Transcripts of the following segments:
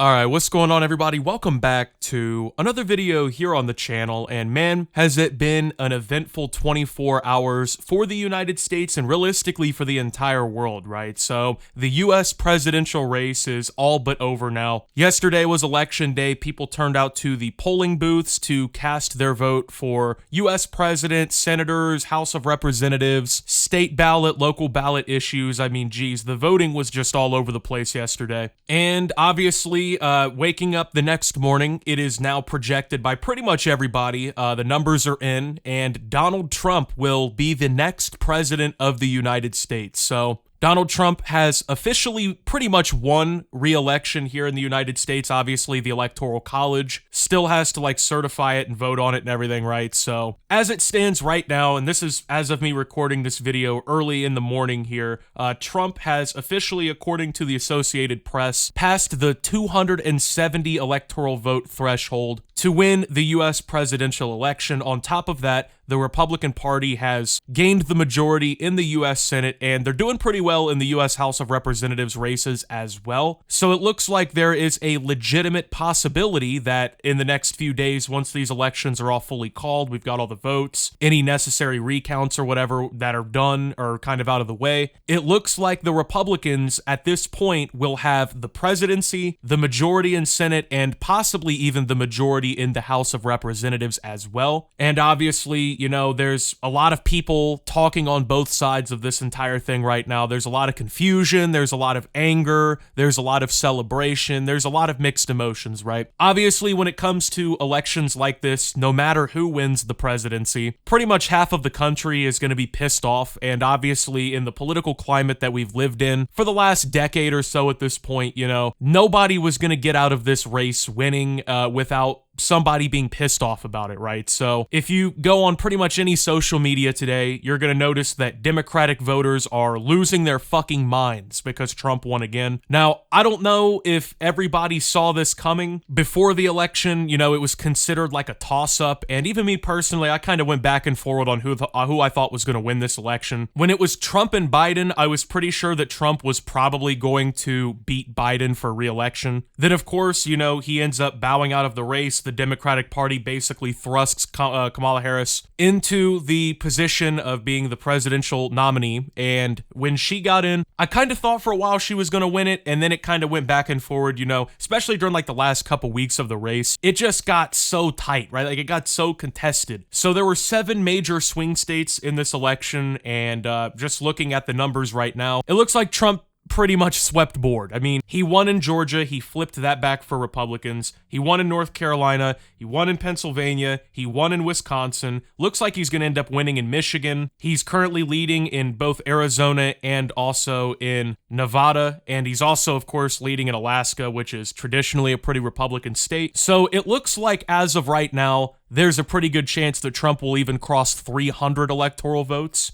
Alright, what's going on everybody? Welcome back to another video here on the channel, and man, has it been an eventful 24 hours for the United States and realistically for the entire world, right? So, the US presidential race is all but over now. Yesterday was election day. People turned out to the polling booths to cast their vote for US president, senators, House of Representatives, state ballot, local ballot issues. I mean, geez, the voting was just all over the place yesterday. And obviously, waking up the next morning, it is now projected by pretty much everybody. The numbers are in, and Donald Trump will be the next president of the United States. So, Donald Trump has officially pretty much won re-election here in the United States. Obviously, the Electoral College still has to certify it and vote on it and everything, right? So, as it stands right now, and this is as of me recording this video early in the morning here, Trump has officially, according to the Associated Press, passed the 270 electoral vote threshold to win the US presidential election. On top of that, the Republican Party has gained the majority in the US Senate, and they're doing pretty well in the US House of Representatives races as well. So it looks like there is a legitimate possibility that in the next few days, once these elections are all fully called, we've got all the votes, any necessary recounts or whatever that are done or kind of out of the way, it looks like the Republicans at this point will have the presidency, the majority in Senate, and possibly even the majority in the House of Representatives as well. And obviously, you know, there's a lot of people talking on both sides of this entire thing right now. There's a lot of confusion, there's a lot of anger, there's a lot of celebration, there's a lot of mixed emotions, right? Obviously, when it comes to elections like this, no matter who wins the presidency, pretty much half of the country is going to be pissed off, and obviously in the political climate that we've lived in for the last decade or so at this point, you know, nobody was going to get out of this race winning without somebody being pissed off about it, right? So if you go on pretty much any social media today, you're going to notice that Democratic voters are losing their fucking minds because Trump won again. Now, I don't know if everybody saw this coming before the election. You know, it was considered like a toss-up, and even me personally, I kind of went back and forward on who I thought was going to win this election. When it was Trump and Biden, I was pretty sure that Trump was probably going to beat Biden for re-election. Then, of course, you know, he ends up bowing out of the race. The Democratic Party basically thrusts Kamala Harris into the position of being the presidential nominee, and when she got in, I kind of thought for a while she was going to win it, and then it kind of went back and forward, you know, especially during the last couple weeks of the race. It just got so tight, right? It got so contested. So there were 7 major swing states in this election, and just looking at the numbers right now, it looks like Trump pretty much swept board. I mean, he won in Georgia, he flipped that back for Republicans, he won in North Carolina, he won in Pennsylvania, he won in Wisconsin, looks like he's going to end up winning in Michigan. He's currently leading in both Arizona and also in Nevada, and he's also, of course, leading in Alaska, which is traditionally a pretty Republican state. So it looks like, as of right now, there's a pretty good chance that Trump will even cross 300 electoral votes.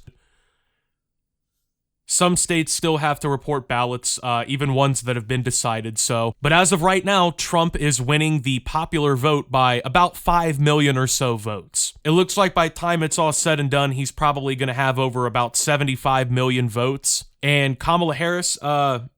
Some states still have to report ballots, even ones that have been decided, so. But as of right now, Trump is winning the popular vote by about 5 million or so votes. It looks like by the time it's all said and done, he's probably going to have over about 75 million votes. And Kamala Harris,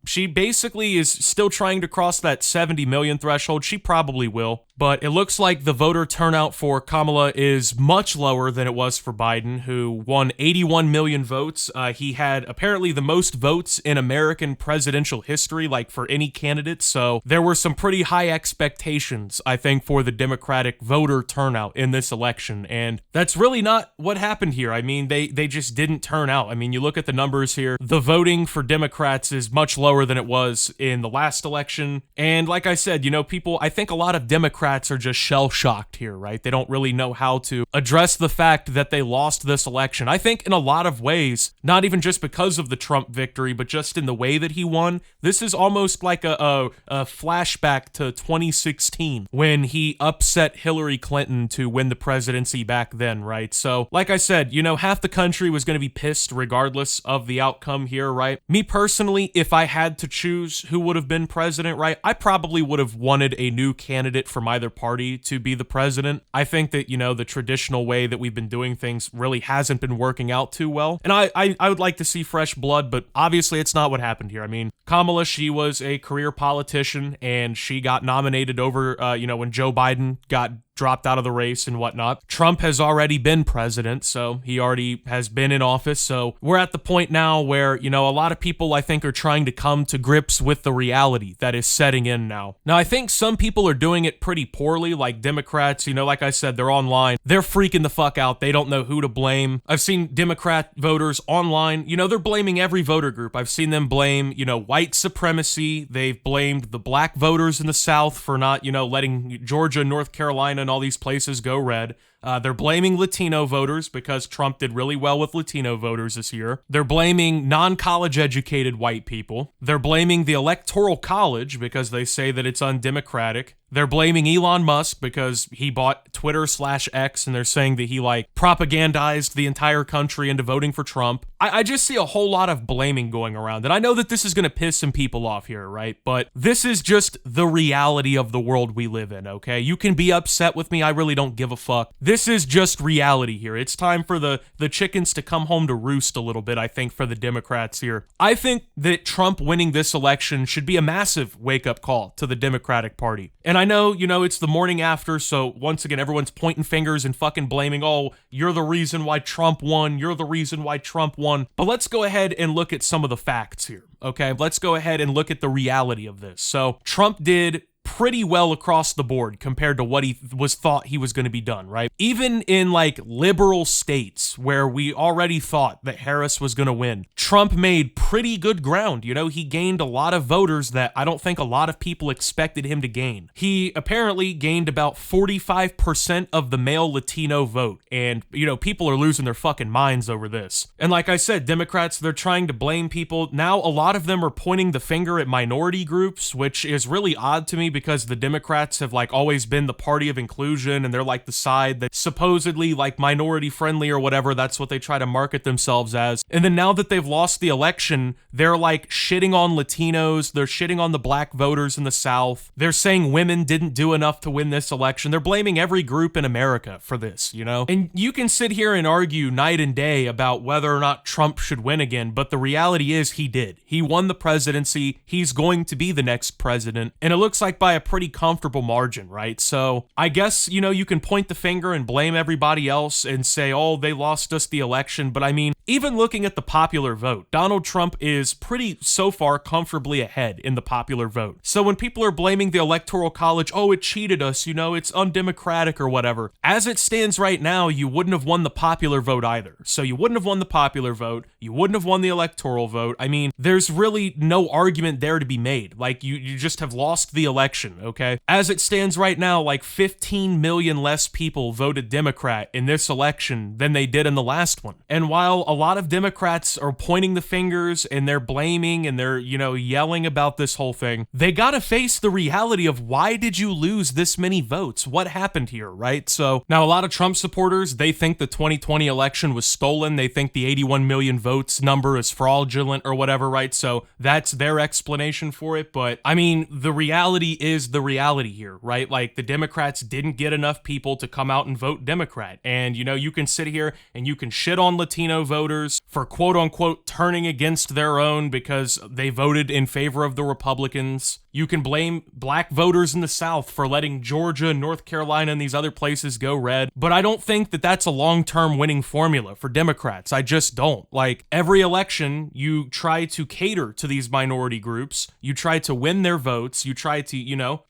she basically is still trying to cross that 70 million threshold. She probably will. But it looks like the voter turnout for Kamala is much lower than it was for Biden, who won 81 million votes. He had apparently the most votes in American presidential history, for any candidate. So there were some pretty high expectations, I think, for the Democratic voter turnout in this election. And that's really not what happened here. I mean, they just didn't turn out. I mean, you look at the numbers here, the voting for Democrats is much lower than it was in the last election. And like I said, you know, I think a lot of Democrats are just shell-shocked here, right? They don't really know how to address the fact that they lost this election. I think in a lot of ways, not even just because of the Trump victory, but just in the way that he won, this is almost like a flashback to 2016 when he upset Hillary Clinton to win the presidency back then, right? So, like I said, you know, half the country was going to be pissed regardless of the outcome here. here, right? Me personally, if I had to choose who would have been president, right, I probably would have wanted a new candidate from either party to be the president. I think that, the traditional way that we've been doing things really hasn't been working out too well. And I would like to see fresh blood, but obviously it's not what happened here. I mean, Kamala, she was a career politician, and she got nominated over, when Joe Biden got dropped out of the race and whatnot. Trump has already been president, so he already has been in office. So we're at the point now where, a lot of people, I think, are trying to come to grips with the reality that is setting in now. Now, I think some people are doing it pretty poorly, like Democrats, like I said, they're online. They're freaking the fuck out. They don't know who to blame. I've seen Democrat voters online, they're blaming every voter group. I've seen them blame, white supremacy. They've blamed the black voters in the South for not, letting Georgia, North Carolina, and all these places go red. They're blaming Latino voters because Trump did really well with Latino voters this year. They're blaming non-college educated white people. They're blaming the Electoral College because they say that it's undemocratic. They're blaming Elon Musk because he bought Twitter/X, and they're saying that he propagandized the entire country into voting for Trump. I just see a whole lot of blaming going around, and I know that this is going to piss some people off here, right? But this is just the reality of the world we live in, okay? You can be upset with me. I really don't give a fuck. This is just reality here. It's time for the chickens to come home to roost a little bit, I think, for the Democrats here. I think that Trump winning this election should be a massive wake-up call to the Democratic Party. And I know, it's the morning after, so once again, everyone's pointing fingers and fucking blaming, oh, you're the reason why Trump won, you're the reason why Trump won. But let's go ahead and look at some of the facts here, okay? Let's go ahead and look at the reality of this. So Trump did pretty well across the board compared to what he was thought he was going to be done, right? Even in liberal states where we already thought that Harris was going to win, Trump made pretty good ground. He gained a lot of voters that I don't think a lot of people expected him to gain. He apparently gained about 45% of the male Latino vote, and people are losing their fucking minds over this. And like I said, Democrats, they're trying to blame people. Now a lot of them are pointing the finger at minority groups, which is really odd to me because the Democrats have always been the party of inclusion, and they're the side that's supposedly minority friendly or whatever. That's what they try to market themselves as. And then now that they've lost the election, they're shitting on Latinos, they're shitting on the black voters in the South. They're saying women didn't do enough to win this election. They're blaming every group in America for this, And you can sit here and argue night and day about whether or not Trump should win again, but the reality is he did. He won the presidency. He's going to be the next president. And it looks like by a pretty comfortable margin, right? So I guess, you can point the finger and blame everybody else and say, oh, they lost us the election. But I mean, even looking at the popular vote, Donald Trump is pretty, so far, comfortably ahead in the popular vote. So when people are blaming the Electoral College, oh, it cheated us, it's undemocratic or whatever. As it stands right now, you wouldn't have won the popular vote either. So you wouldn't have won the popular vote. You wouldn't have won the electoral vote. I mean, there's really no argument there to be made. You just have lost the election, okay? As it stands right now, 15 million less people voted Democrat in this election than they did in the last one. And while a lot of Democrats are pointing the fingers and they're blaming and they're, yelling about this whole thing, they gotta face the reality of why did you lose this many votes? What happened here, right? So now a lot of Trump supporters, they think the 2020 election was stolen. They think the 81 million votes number is fraudulent or whatever, right? So that's their explanation for it. But I mean, the reality is the reality here, right? The Democrats didn't get enough people to come out and vote Democrat. And, you can sit here and you can shit on Latino voters for quote unquote turning against their own because they voted in favor of the Republicans. You can blame black voters in the South for letting Georgia, North Carolina, and these other places go red. But I don't think that that's a long-term winning formula for Democrats. I just don't. Every election, you try to cater to these minority groups. You try to win their votes. You try to,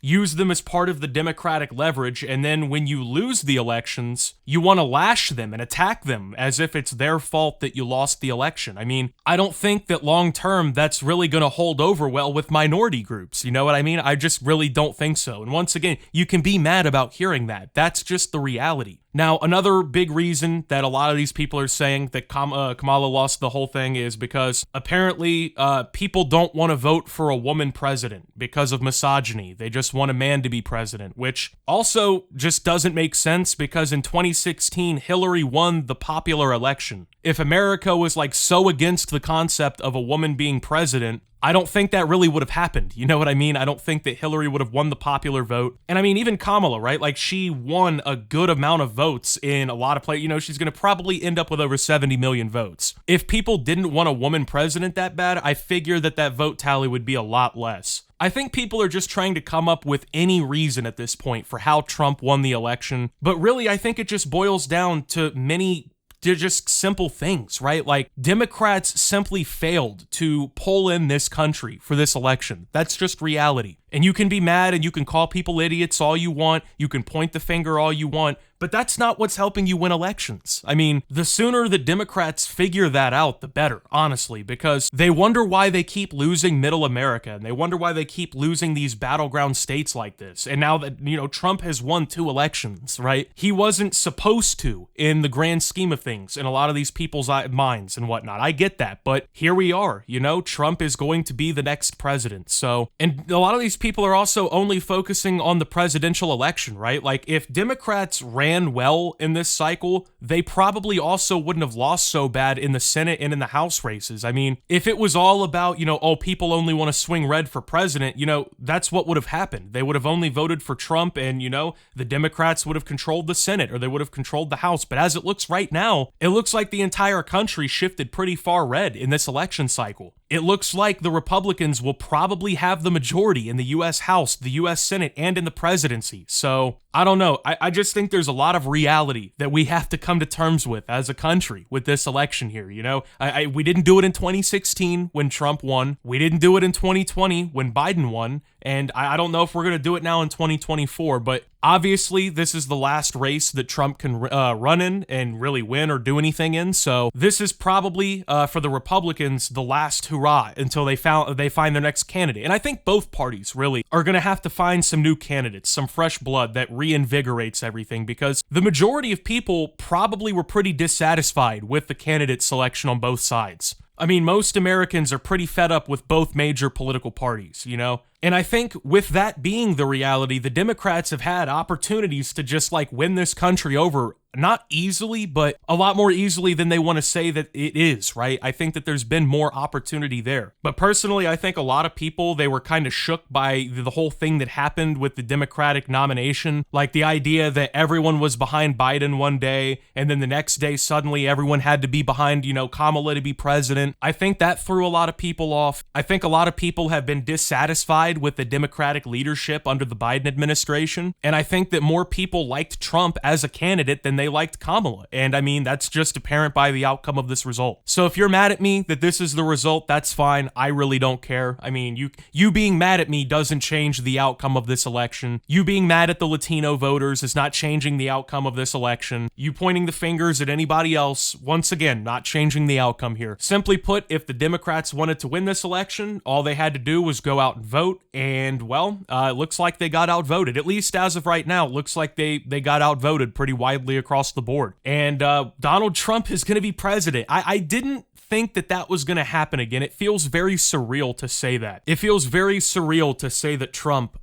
use them as part of the Democratic leverage. And then when you lose the elections, you want to lash them and attack them as if it's their fault that you lost the election. I mean, I don't think that long-term that's really going to hold over well with minority groups, know what I mean? I just really don't think so. And once again, you can be mad about hearing that. That's just the reality. Now, another big reason that a lot of these people are saying that Kamala lost the whole thing is because apparently people don't want to vote for a woman president because of misogyny. They just want a man to be president, which also just doesn't make sense because in 2016, Hillary won the popular election. If America was like so against the concept of a woman being president, I don't think that really would have happened. You know what I mean? I don't think that Hillary would have won the popular vote. And I mean, even Kamala, right? Like, she won a good amount of votes in a lot of places. You know, she's going to probably end up with over 70 million votes. If people didn't want a woman president that bad, I figure that that vote tally would be a lot less. I think people are just trying to come up with any reason at this point for how Trump won the election. But really, I think it just boils down to they're just simple things, right? Like, Democrats simply failed to pull in this country for this election. That's just reality. And you can be mad and you can call people idiots all you want. You can point the finger all you want. But that's not what's helping you win elections. I mean, the sooner the Democrats figure that out, the better, honestly, because they wonder why they keep losing middle America, and they wonder why they keep losing these battleground states like this. And now that, you know, Trump has won 2 elections, right? He wasn't supposed to in the grand scheme of things in a lot of these people's minds and whatnot. I get that, but here we are, you know, Trump is going to be the next president. So, and a lot of these people are also only focusing on the presidential election, right? Like, if Democrats ran well in this cycle, they probably also wouldn't have lost so bad in the Senate and in the House races. I mean, if it was all about, you know, oh, people only want to swing red for president, you know, that's what would have happened. They would have only voted for Trump and, you know, the Democrats would have controlled the Senate or they would have controlled the House. But as it looks right now, it looks like the entire country shifted pretty far red in this election cycle. It looks like the Republicans will probably have the majority in the U.S. House, the U.S. Senate, and in the presidency. So, I don't know. I just think there's a lot of reality that we have to come to terms with as a country with this election here, you know? We didn't do it in 2016 when Trump won. We didn't do it in 2020 when Biden won. And I don't know if we're going to do it now in 2024, but obviously this is the last race that Trump can run in and really win or do anything in. So this is probably, for the Republicans, the last hurrah until they find their next candidate. And I think both parties really are going to have to find some new candidates, some fresh blood that reinvigorates everything, because the majority of people probably were pretty dissatisfied with the candidate selection on both sides. I mean, most Americans are pretty fed up with both major political parties, you know? And I think with that being the reality, the Democrats have had opportunities to just like win this country over, not easily, but a lot more easily than they want to say that it is, right? I think that there's been more opportunity there. But personally, I think a lot of people, they were kind of shook by the whole thing that happened with the Democratic nomination. Like the idea that everyone was behind Biden one day, and then the next day, suddenly everyone had to be behind, you know, Kamala to be president. I think that threw a lot of people off. I think a lot of people have been dissatisfied with the Democratic leadership under the Biden administration. And I think that more people liked Trump as a candidate than they liked Kamala. And I mean, that's just apparent by the outcome of this result. So if you're mad at me that this is the result, that's fine. I really don't care. I mean, you being mad at me doesn't change the outcome of this election. You being mad at the Latino voters is not changing the outcome of this election. You pointing the fingers at anybody else, once again, not changing the outcome here. Simply put, if the Democrats wanted to win this election, all they had to do was go out and vote. And well, it looks like they got outvoted. At least as of right now, it looks like they got outvoted pretty widely across the board. And Donald Trump is going to be president. I didn't think that was going to happen again. It feels very surreal to say that. It feels very surreal to say that Trump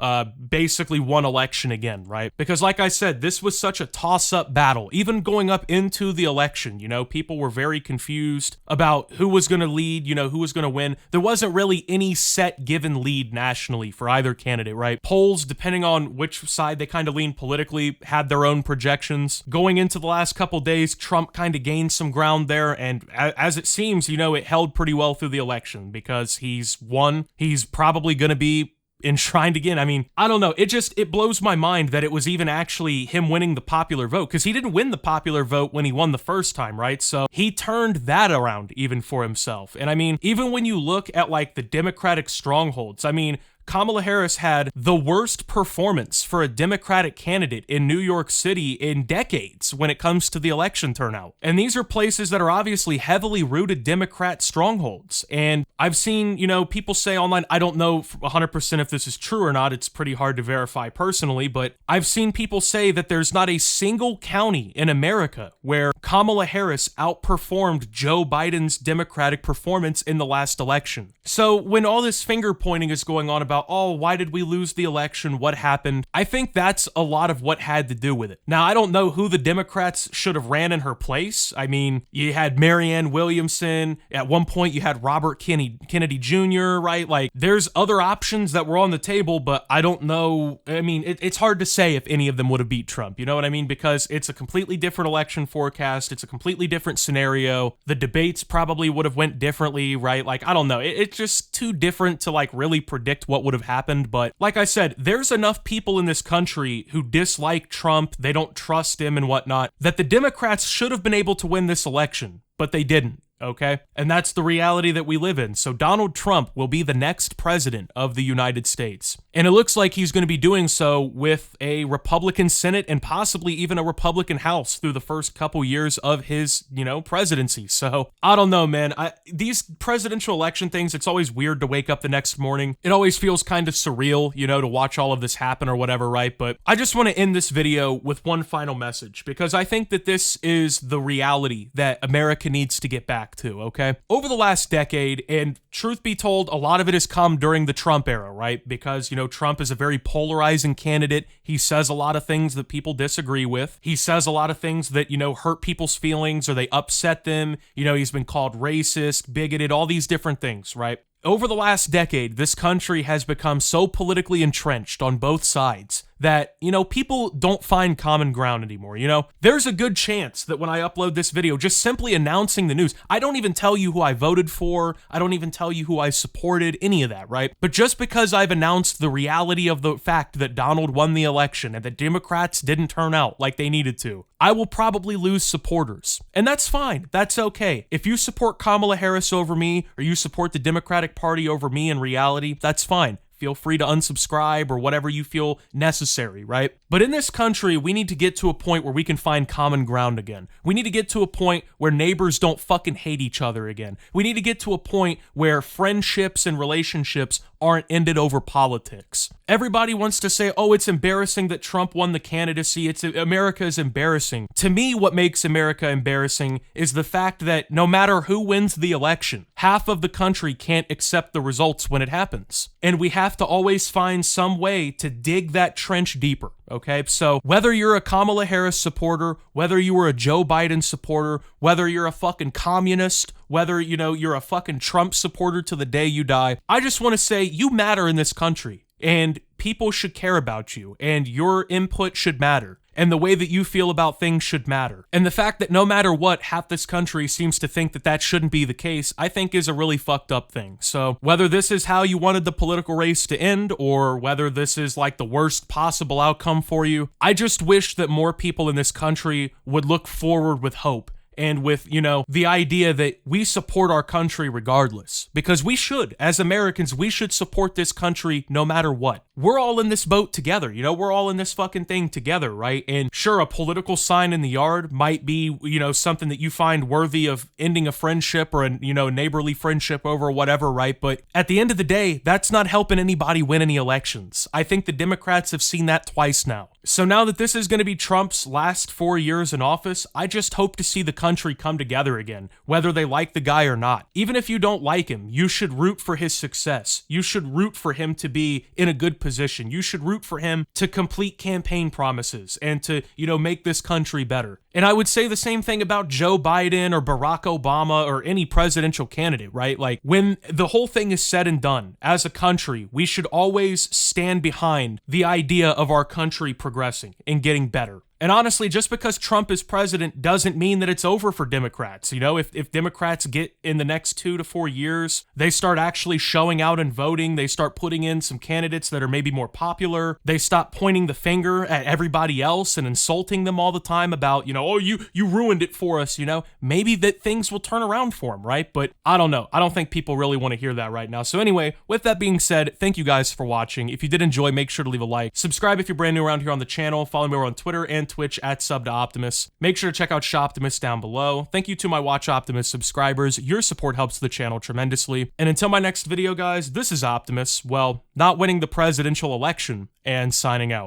basically won election again, right? Because like I said, this was such a toss-up battle. Even going up into the election, you know, people were very confused about who was going to lead, you know, who was going to win. There wasn't really any set given lead nationally for either candidate, right? Polls, depending on which side they kind of leaned politically, had their own projections. Going into the last couple days, Trump kind of gained some ground there, and as it seems, you know, it held pretty well through the election because he's won. He's probably going to be enshrined again. I mean, I don't know. It blows my mind that it was even actually him winning the popular vote, because he didn't win the popular vote when he won the first time, right? So he turned that around even for himself. And I mean, even when you look at like the Democratic strongholds, I mean, Kamala Harris had the worst performance for a Democratic candidate in New York City in decades when it comes to the election turnout. And these are places that are obviously heavily rooted Democrat strongholds. And I've seen, people say online, I don't know 100% if this is true or not. It's pretty hard to verify personally, but I've seen people say that there's not a single county in America where Kamala Harris outperformed Joe Biden's Democratic performance in the last election. So when all this finger pointing is going on about, oh, why did we lose the election? What happened? I think that's a lot of what had to do with it. Now, I don't know who the Democrats should have ran in her place. I mean, you had Marianne Williamson. At one point, you had Robert Kennedy Jr., right? Like, there's other options that were on the table, but I don't know. I mean, it's hard to say if any of them would have beat Trump. You know what I mean? Because it's a completely different election forecast. It's a completely different scenario. The debates probably would have went differently, right? Like, I don't know. It's just too different to, like, really predict what would have happened. But like I said, there's enough people in this country who dislike Trump, they don't trust him and whatnot, that the Democrats should have been able to win this election, but they didn't. Okay? And that's the reality that we live in. So Donald Trump will be the next president of the United States. And it looks like he's going to be doing so with a Republican Senate and possibly even a Republican House through the first couple years of his, presidency. So I don't know, man. These presidential election things, it's always weird to wake up the next morning. It always feels kind of surreal, to watch all of this happen or whatever, right? But I just want to end this video with one final message because I think that this is the reality that America needs to get back to, okay? Over the last decade, and truth be told, a lot of it has come during the Trump era, right? Because, Trump is a very polarizing candidate. He says a lot of things that people disagree with. He says a lot of things that, hurt people's feelings or they upset them. He's been called racist, bigoted, all these different things, right? Over the last decade, this country has become so politically entrenched on both sides that, people don't find common ground anymore, There's a good chance that when I upload this video, just simply announcing the news, I don't even tell you who I voted for, I don't even tell you who I supported, any of that, right? But just because I've announced the reality of the fact that Donald won the election and the Democrats didn't turn out like they needed to, I will probably lose supporters. And that's fine. That's okay. If you support Kamala Harris over me, or you support the Democratic Party over me in reality, that's fine. Feel free to unsubscribe or whatever you feel necessary, right? But in this country, we need to get to a point where we can find common ground again. We need to get to a point where neighbors don't fucking hate each other again. We need to get to a point where friendships and relationships aren't ended over politics. Everybody wants to say, oh, it's embarrassing that Trump won the candidacy. America is embarrassing. To me, what makes America embarrassing is the fact that no matter who wins the election, half of the country can't accept the results when it happens. And we have to always find some way to dig that trench deeper. Okay, so whether you're a Kamala Harris supporter, whether you were a Joe Biden supporter, whether you're a fucking communist, whether, you're a fucking Trump supporter to the day you die, I just want to say you matter in this country and people should care about you and your input should matter. And the way that you feel about things should matter. And the fact that no matter what, half this country seems to think that that shouldn't be the case, I think is a really fucked up thing. So whether this is how you wanted the political race to end, or whether this is like the worst possible outcome for you, I just wish that more people in this country would look forward with hope. And with, the idea that we support our country regardless. Because we should, as Americans, we should support this country no matter what. We're all in this boat together, we're all in this fucking thing together, right? And sure, a political sign in the yard might be, something that you find worthy of ending a friendship or a, neighborly friendship over whatever, right? But at the end of the day, that's not helping anybody win any elections. I think the Democrats have seen that twice now. So now that this is going to be Trump's last 4 years in office, I just hope to see the country come together again, whether they like the guy or not. Even if you don't like him, you should root for his success. You should root for him to be in a good position. You should root for him to complete campaign promises and to, make this country better. And I would say the same thing about Joe Biden or Barack Obama or any presidential candidate, right? Like, when the whole thing is said and done, as a country, we should always stand behind the idea of our country progressing and getting better. And honestly, just because Trump is president doesn't mean that it's over for Democrats. You know, if Democrats get in the next 2 to 4 years, they start actually showing out and voting, they start putting in some candidates that are maybe more popular, they stop pointing the finger at everybody else and insulting them all the time about, you know, oh, you ruined it for us, you know, maybe that things will turn around for them, right? But I don't know. I don't think people really want to hear that right now. So anyway, with that being said, thank you guys for watching. If you did enjoy, make sure to leave a like. Subscribe if you're brand new around here on the channel. Follow me over on Twitter and Twitch at SubToOptimus. Make sure to check out Shoptimus down below. Thank you to my Watch Optimus subscribers. Your support helps the channel tremendously. And until my next video, guys, this is Optimus, well, not winning the presidential election, and signing out.